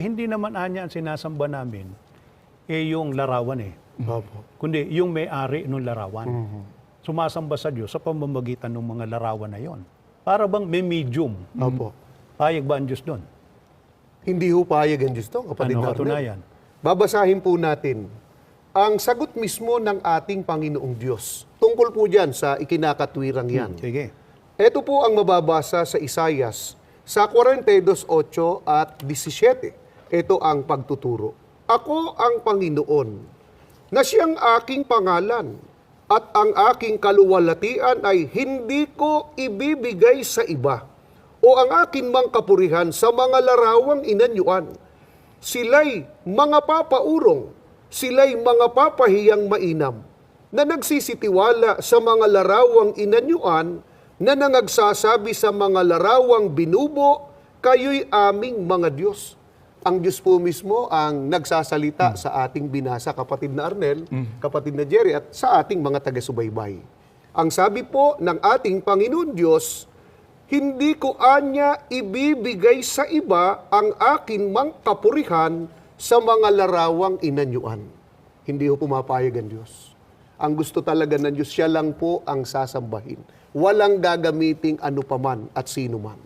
Hindi naman anya ang sinasamba namin yung larawan Opo. kundi yung may-ari ng larawan. Sumasamba sa Diyos sa pamamagitan ng mga larawan na yon. Para bang may medium. Opo. Payag ba ang Diyos doon? Hindi ho payag ang Diyos to, kapatid Ano na katunayan? Babasahin po natin ang sagot mismo ng ating Panginoong Diyos. Tungkol po dyan sa ikinakatwirang yan. Sige. Ito po ang mababasa sa Isaias sa 42:8 at 17. Ito ang pagtuturo. Ako ang Panginoon, na siyang aking pangalan, at ang aking kaluwalhatian ay hindi ko ibibigay sa iba, o ang aking mang kapurihan sa mga larawang inanyuan. Sila'y mga papaurong, sila'y mga papahiyang mainam, na nagsisitiwala sa mga larawang inanyuan, na nangagsasabi sa mga larawang binubo, kayo'y aming mga Diyos. Ang Diyos po mismo ang nagsasalita sa ating binasa, kapatid na Arnel, kapatid na Jerry, at sa ating mga taga-subaybay. Ang sabi po ng ating Panginoon Diyos, hindi ko anya ibibigay sa iba ang akin mang kapurihan sa mga larawang inanyuan. Hindi ho pumapayag ang Diyos. Ang gusto talaga ng Diyos, siya lang po ang sasambahin. Walang gagamiting ano paman at sino man.